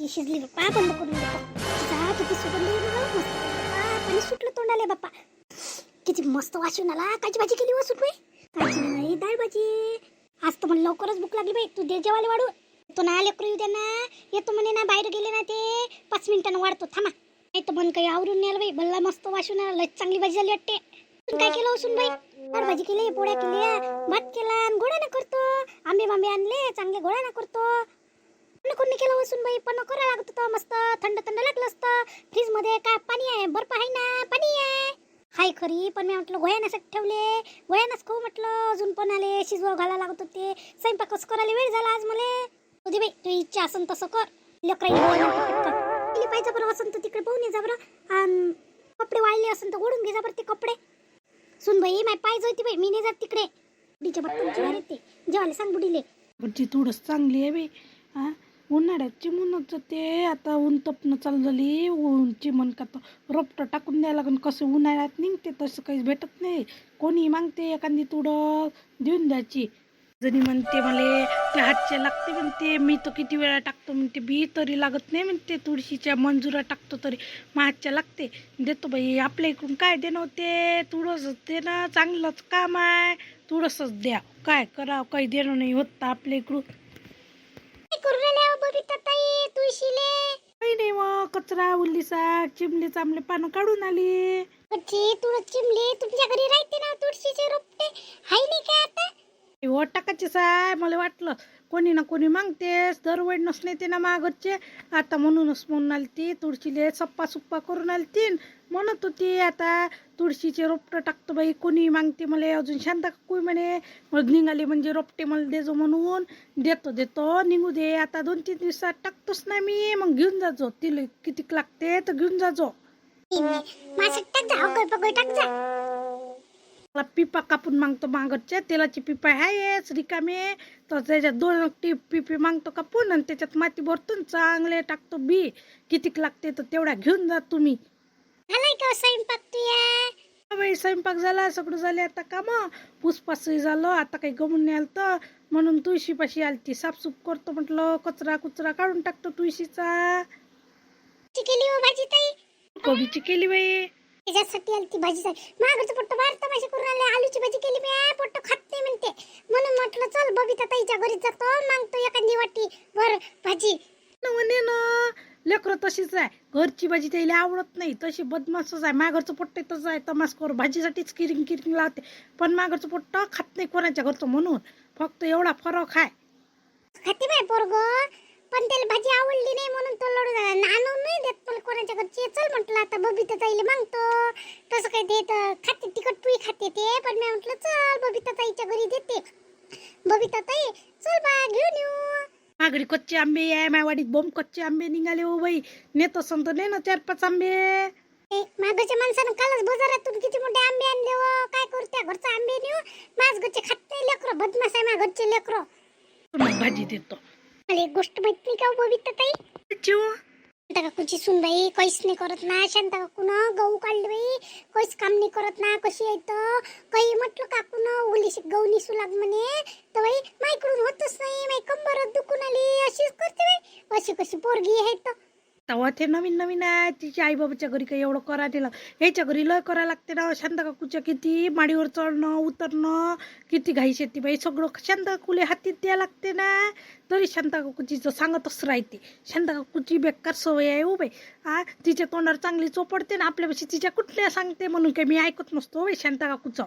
भाजी शिजली बाप्पा, बंद करून देतो. जा, किती सुगंध येतो ना, मस्त बाप्पा. पाणी सुटलं तोंडाले बाप्पा. किती मस्त वासून आला. काची भाजी केली वसून बाई? काची नाही, डाळ भाजी. आज तर मला लवकरच भूक लागली बाई. तू दे जेवायला वाढू. तो ना लेकरू येऊ दे ना. येतो म्हणे ना, बाहेर गेले ना ते 5 मिनिटांना वाढतो. थांबा. नाही तर मन काही आवरून नाही आलं बाई. भल्ला मस्त वासून आला. लय चांगली भाजी झाली वाटते. तू काय केलं वसून बाई? डाळ भाजी केली, पोळ्या केल्या, भात केला आणि गोळ्या करतो. आंबे बांबे आणले, चांगले गोळ्या करतो. कोणी केलं वसून बाई? पण करा लागत होतं. मस्त थंड थंड लागलं असतं. फ्रीज मध्ये काय पाणी आहे? बर्फ आहे ना? पाणी आहे. हाय खरी, पण मी म्हटलं गोळ्यासाठी ठेवले. गोळ्यानंच खाऊ म्हटलं. अजून पण आले, शिजवा घाला लागत होते. स्वयंपाकच करायला वेळ झाला आज मला. तुझी बाई, तू इच्छा असन तसं कर. लेकराई पाहिजे बरं असन तर तिकडे पाहून ये जा बरं. कपडे वाळले असन तर ओढून घे जा बरं ते कपडे. सुन बाई, माय पाहिजे होती बाई. मी नाही जात तिकडे. बुडीच्या बट्टून जीवार येते. जेवायला सांग बुडीले. ती थोडंच चांगली आहे बाई. हा, उन्हाळ्यात चिमूनच ते आता ऊन तपणं चालू झाली. ऊन चिमण का तर रोपटं टाकून द्यायला लागून कसं उन्हाळ्यात निघते तसं काही भेटत नाही. कोणी मागते एखादी तुडं देऊन द्यायची. जणी म्हणते मला ते हातचे लागते म्हणते. मी तर किती वेळा टाकतो म्हणते. बी तरी लागत नाही म्हणते. तुळशीच्या मंजुरा टाकतो तरी मग हातच्या लागते. देतो बाई. आपल्या इकडून काय देणं होते? तुळस देणं चांगलंच काम आहे. तुळसच द्या. काय करावं, काही देणं नाही होत आपल्या इकडून. काही नाही मग कचरा उरली साग चिमले चांगले पानं काढून आली. तुळस चिमली तुमच्या घरी राहते ना? तुळशीचे रोपटे हाय नाही काय आता? हो टाकायचे साय. मला वाटलं कोणी ना कोणी मागतेस. दरवेळेस नेते ना मागचे. आता म्हणूनच म्हणून आली ती. तुळशीले सप्पा सुप्पा करून आली ती. म्हणत होती आता तुळशीचे रोपटं टाकतो बाई. कोणी मागते मला. अजून शांता काकू म्हणे मग निघाली म्हणजे रोपटे मला देजो म्हणून. देतो निघू दे. आता 2-3 दिवसात टाकतोच ना मी. मग घेऊन जाजो. तिला कितीक लागते तर घेऊन जाजो. माझं टाक जा. अगं बघ टाक जा. पिपा कापून मागतो मागच्या. तेलाची पिपा आहेच रिकामे. तर त्याच्यात 2 पिपे मागतो कापून आणि त्याच्यात माती भरतो चांगले टाकतो बी. कितीक लागते तर तेवढा घेऊन जा तुम्ही. झालाय का स्वयंपाक तुया? बाई स्वयंपाक झाला. सगळं झाले आता काम. पुसपासही झालं. आता काही गमून नाही आलं तर म्हणून तुळशीपाशी आलती. साफसूफ करतो म्हटलं. कचरा कुचरा काढून टाकतो तुळशीचा. केली हो भाजी ताई? कोबीची केली बाई. त्याच्यासाठी आली ती भाजी. मागचं पोट्ट बाहेर तमाशे करून आले. आलूची भाजी केली मी. पोट्ट खात नाही म्हणते. म्हणून म्हटलं चल बबिता ताईच्या घरी जातो. मागतो एखादी वाटी वर भाजी. म्हणे ना लेकरं तशीच आहे. घरची भाजी त्याला आवडत नाही. तशी बदमाशच आहे. मागरचं पोट्ट तसंच आहे. तमासखोर भाजीसाठीच किरिंग किरिंग लावते. पण मागरचं पोट्ट खात नाही कोणाच्या घरचं. म्हणून फक्त एवढा फरक आहे. खाते बाय पोरग. पण त्याला भाजी आवडली नाही म्हणून तो लढू झाला. आणून नाही देत पण कोणाच्या घरची. चल म्हटलं आता बबिता ताईला मागतो. तसं काही देत खाते. तिखट पुई खाते ते. पण मी म्हटलं चल बबिता ताईच्या घरी देते. बबिता ताई चल बा घेऊन येऊ. मागडी कच्चे आंबे आहे. मायवाडीत बोंब कच्चे आंबे निघाले हो बाई. नेत असं तर ने ना 4-5 आंबे. मागच्या माणसानं कालच बाजारातून किती मोठे आंबे आणले व. काय करू त्या घरचा आंबे नेऊ? माझ घरचे खात नाही लेकरं. बदमाश आहे माझ्या घरचे लेकरं. तुम्हाला भाजी देतो. मला एक गोष्ट माहित नाही का बबिता ताई? शांता काकूची सून बाई काहीच नाही करत ना. शांता काकून गहू काढले बाई. काहीच काम नाही करत ना. कशी येतं काही म्हटलं काकून ओलीशी गहू निसू लाग म्हणे. तर बाई माईकडून होतच नाही. माई कंबरच दुखून आली. अशीच करते बाई. अशी कशी पोरगी आहे तर. तेव्हा ते नवीन नवीन आहे. तिच्या आई बाबाच्या घरी काही एवढं करायला लागतं. ह्याच्या घरी लय करायला लागते ना. शांता काकूच्या किती माडीवर चढणं उतरणं किती घाई शेती बाई. सगळं शांता काकूले हातीत द्यायला लागते ना. तरी शांता काकूची सांगतच राहते. शांता काकूची बेकार सवय आहे हो बाई. तिच्या तोंडावर चांगली चोपडते ना. आपल्यापाशी तिच्या कुठल्या सांगते म्हणून काही मी ऐकत नसतो बाई शांता काकूचं.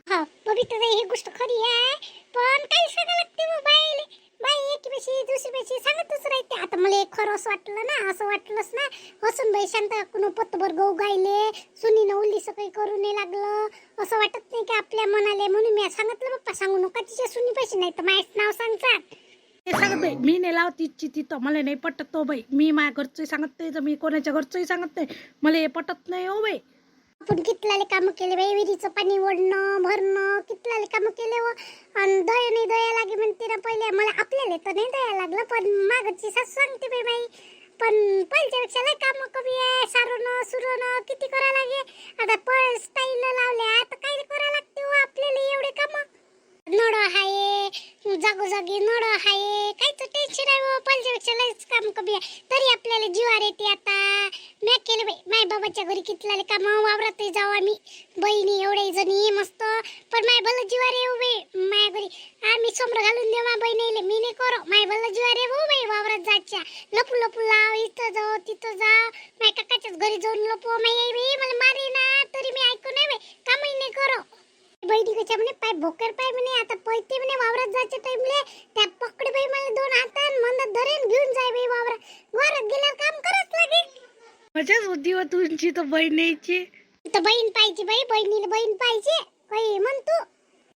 हा बबिता ताई ही गोष्ट खरी आहे. पण काही सांगा लागते मग बाईले. बाई एकीपेशी दुसरीपेशी सांगतच राहते. आता मला एक खरं असं वाटलं ना. असं वाटलंच ना. हसून बाई शांता काकून पोतभर गहू गायले. सुनीनं उल्ली सकाळी करू नाही लागलं. असं वाटत नाही की आपल्या मनाले. म्हणून मी सांगितलं बाप्पा सांगू नका तिच्या सुनी पैसे. नाही तर माझं नाव सांगतात. हे सांगत बाई मी नाही लावत इच्छी तिथं. मला नाही पटत हो बाई. मी माझ्या घरचंही सांगत नाही तर मी कोणाच्या घरचंही सांगत नाही. मला हे पटत नाही हो बाई. आपण कितलाले काम केले बाई. विहिरीचं पाणी ओढणं भरणं कितलाले काम केले व. आणि दया नाही दया लागे म्हणते ना पहिले. मला आपल्याला तर नाही दया लागलं. पण मागची सासू सांगते बाई बाई. पण पहिल्यापेक्षा लय काम कमी आहे. सारवणं सुरवणं किती करा लागे. आता स्टाईल लावल्या तर काय करा लागते हो आपल्याला एवढे काम. नळ आहे, जागोजागी नळ आहे, काहीच टेन्शन आहे बाबा. पालच्यापेक्षा लयच काम कमी आहे, तरी आपल्याला जीवार येते. आता मी केलं बाई माय बाबाच्या घरी कितलाले काम, वावरात जाऊ आम्ही बहिणी एवढे जणी मस्त. पण माय भलं जीवार येऊ बाई माया घरी. आम्ही समोर घालून देऊ मा बहिणीले, मी नाही करो. माय भलं जीवार येऊ बाई वावरात जायच्या. लपू लपू लाव, इथं जाऊ तिथं जाऊ, माय काकाच्याच घरी जाऊन लपू. माय बाई मला मारे ना, तरी मी ऐकू नाही बाई, कामही नाही करो. बहिणी कशा म्हणे पाय भोकर पाय म्हणे, आता पळते म्हणे वावरात जायच्या टाइमले. त्या पकडे बाई मला दोन हातान मंदात धरेन घेऊन जाय बाई वावरात. वावरात गेल्यावर काम करत लागेल. मजाच होती व तुमची तर बहिणीची. तर बहीण पाहिजे बाई, बहिणीला बहीण पाहिजे. काही म्हणतो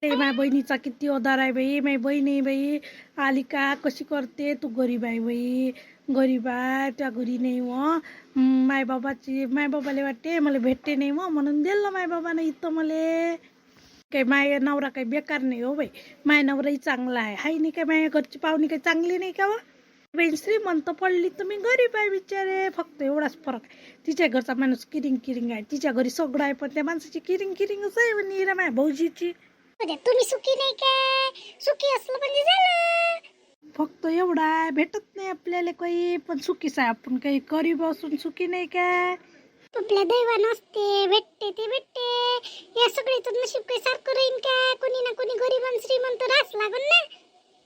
माझ्या बहिणीचा किती उदार आहे बाई. माझी बहिणी बाई आली का कशी करते. तू गरीब आहे बाई, गरीब आहे, त्या घरी नाही व मायबाबाला वाटते मला भेटते नाही व, म्हणून दिलं मायबाबानं इथं मले. काही माय नवरा काही बेकार नाही हो बाई, माय नवराही चांगला आहे. हाय नाही काय माझ्या घरची पाहुणी काही चांगली नाही का व. बहीण श्रीमंत पडली तर मी गरीब आहे बिचारे, फक्त एवढाच फरक आहे. तिच्या घरचा माणूस किरिंग किरिंग आहे, तिच्या घरी सगळं आहे, पण त्या माणसाची किरिंग किरिंगच आहे म्हणे रे माझ्या भाऊजीची. तुम्ही सुखी नाही काय, सुखी असलं म्हणजे झालं. फक्त एवढा आहे, भेटत नाही आपल्याला काही, पण सुखीच आहे आपण. काही गरीब असून सुखी नाही काय. आपल्या दैवान असते, भेटते ते भेटते. या सगळीचं नशीब काही सारखं राहीन काय, कोणी ना कोणी गरीब आणि श्रीमंत रास लागून ना.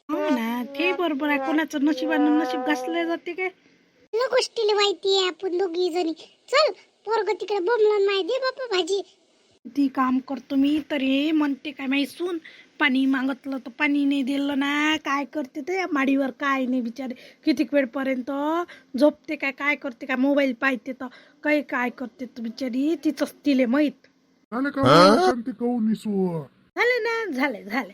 हो ना, ते बरोबर आहे. कोणाचं नशिबानं नशीब घासले जाते काय. ल गोष्टीला माहिती आहे आपण दोघी जणी. चल पोरग तिकडे बोंबलन माय दे बापा भाजी. ती काम करतो मी तरी म्हणते काय माहिती सून. पाणी मागतलं तर पाणी नाही दिलं ना, काय करते ते माडीवर काय नाही बिचारे. कितीक वेळपर्यंत झोपते काय, काय करते काय, मोबाईल पाहते तर काही काय करते तर बिचारी तिचंच तिले माहीत. झाले का शांती कहून निसू. झाले ना, झाले.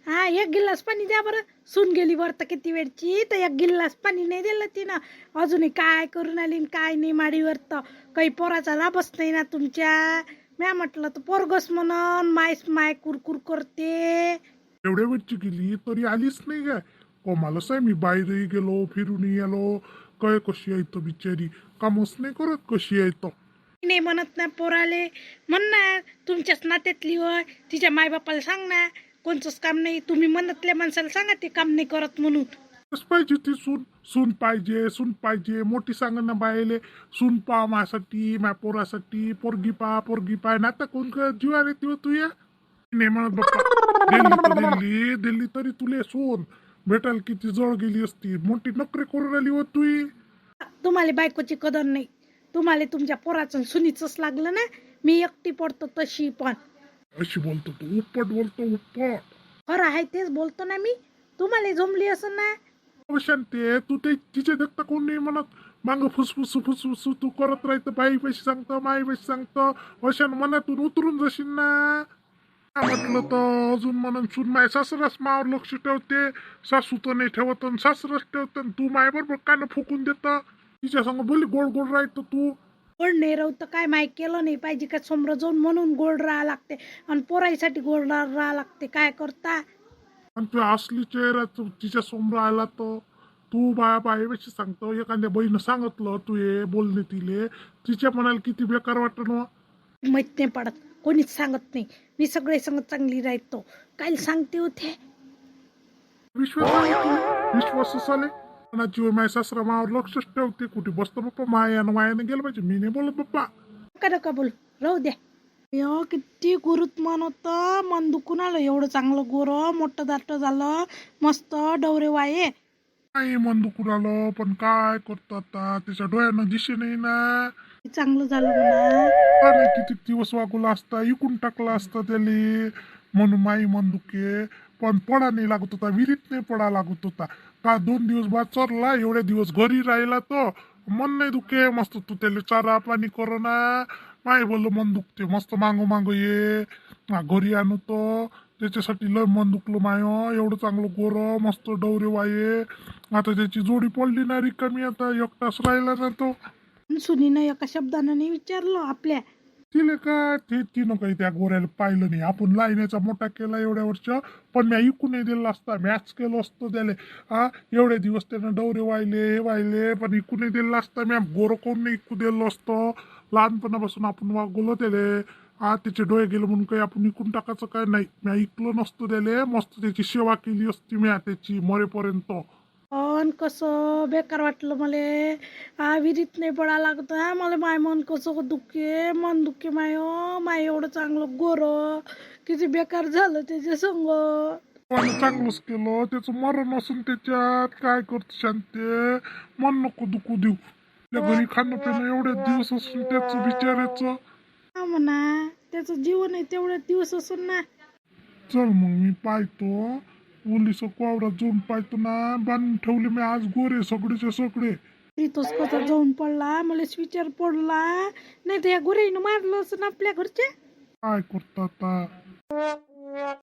हा, एक गिल्लास पाणी द्या बरं. सून गेली वर तर किती वेळची, तर एक गिल्लास पाणी नाही दिलं तिनं. अजूनही काय करून आली काय नाही माडीवर. तर काही पोराचा लाभच नाही ना तुमच्या. म्या म्हटलं तर पोरगस म्हणून माय कुरकुर करते. एवढ्या वेळची गेली तरी आलीच नाही काय. कमालच आहे, मी बाहेरही गेलो फिरून आलो. काय कशी आहे तो बिचारी, कामच नाही करत, कशी आहे तो. नाही म्हणत ना पोराले, म्हणणार तुमच्याच नात्यातली होय, तिच्या मायबापाला सांग ना कोणचंच काम नाही. तुम्ही म्हणतल्या माणसाला सांगा ते काम नाही करत म्हणून. कस पाहिजे ती सून, सून पाहिजे मोठी सांग ना बायले. सून पा माझ्यासाठी, माझ्या पोरासाठी, पोरगी पा ना. आता कोण जीवा रे तू या नाही म्हणत बाप्पा. दिल्ली तरी तुले सून भेटाल किती जळ गेली असती. मोठी नोकरी करून राहिली हो तू. तुम्हाला बायकोची कदर नाही, तुम्हाला तुमच्या पोराचं सुनीचंच लागलं ना. मी एकटी पडतो तशी, पण अशी बोलतो तू, उपट बोलतो उपट. खरं आहे तेच बोलतो ना मी. तुम्हाला जमली असं ना. शांती तू ते तिचे देखता कोण नाही म्हणत. मांग फुसफुस तू करत राहतं. बाई पैसे सांगतो, माई पैसे सांगतो, अशान मनातून उतरून जाशील ना. म्हटलं तर अजून म्हणून सून माय सासरास मावर लक्ष ठेवते. सासू तर नाही ठेवत, सासराच ठेवत. तू माय बरोबर कान फुकून देत. तिच्या संग बोली गोड गोड राहतो तू. गोड नाही राहू तर काय, माय केलं नाही पाहिजे का समोर जाऊन म्हणून गोड राहा लागते. आणि पोराईसाठी गोड राहा लागते. काय करता. आणि तू असली चेहरा तिच्या समोर आला तर तू बायपेक्षा सांगतो. एखाद्या बहीण सांगितलं तू हे बोलणे तिले, तिच्या मनाला किती बेकार वाटत ना. माहित नाही पडत, कोणीच सांगत नाही. मी सगळे सांगत चांगली राहतो. काय सांगते होते. विश्वास आले कोणाची माय सासरा मावर लक्षच ठेवते. कुठे बसतो बाप्पा, मायानं गेलं पाहिजे. मी नाही बोलत बाप्पा. नका बोल, राहू द्या. किती गुरुत मन होतं, मन दुखून आलं. एवढं चांगलं गोर मोठं दाट झालं, मस्त डवरे वाये. नाही मन दुखून आलं, पण काय करतो आता, त्याच्या डोळ्यानं दिशे नाही ना. चांगलं झालं म्हणा. अरे किती दिवस वागवला असता, इकून टाकला असता त्याले, म्हणून माई मन दुखे. पण पडा नाही लागत होता, विहिरीत नाही पडा लागत होता का. 2 दिवस बाद चरला, एवढ्या दिवस घरी राहिला तो मन नाही दुखे. मस्त तू त्याला चारा पाणी करो ना. माय बोललो मन दुखते, मस्त मांग ये घरी आणू तो. त्याच्यासाठी लय मन दुखलं माय. एवढं चांगलं गोर मस्त डवरे वाये. आता त्याची जोडी पडली ना रिकामी, आता एकटाच राहिला ना तो. सुनीनं एका शब्दानं नाही विचारलं आपल्या. तिले का तिनं काही त्या गोऱ्याला पाहिलं नाही. आपण लाईनीचा मोठा केला एवढ्या वर्ष, पण मी ऐकून नाही दिला असता. मॅच केलं असतं त्याला. एवढे दिवस त्यानं डवरे वाहिले पण ऐकून नाही दिला असता. मी गोरं कोण नाही ऐकू दिलं असतं. लहानपणापासून आपण वागवलं त्याले. त्याचे डोळे गेले म्हणून काही आपण इकून टाकायचं काय नाही. मी ऐकलं नसतं त्याले, मस्त त्याची सेवा केली असती मी त्याची मरेपर्यंत. पण कसं बेकार वाटलं मले. विहिरीत नाही पडा लागत मला. माय मन कसं दुखे, मन दुखे माय एवढं चांगलं गोर किती बेकार झालं त्याच्या संग. पण चांगलंच केलं, त्याचं मरण असून त्याच्यात काय करतो शांते. मन नको दुखू देऊ. त्या घरी खाणं पिणं एवढे दिवस असून त्याचं बिचारायचं. हा म्हणा, त्याचं जीवन आहे तेवढे दिवस असून ना. चल मग मी पाहतो, पोलीस वावरात जाऊन पाहतो ना. बांधून ठेवले मी आज गोरे सगळेचे सगळे. तिथंच कसा जाऊन पडला, मला विचार पडला. नाही तर या गुरेनं मारलं असं आपल्या घरचे. काय करतात आता.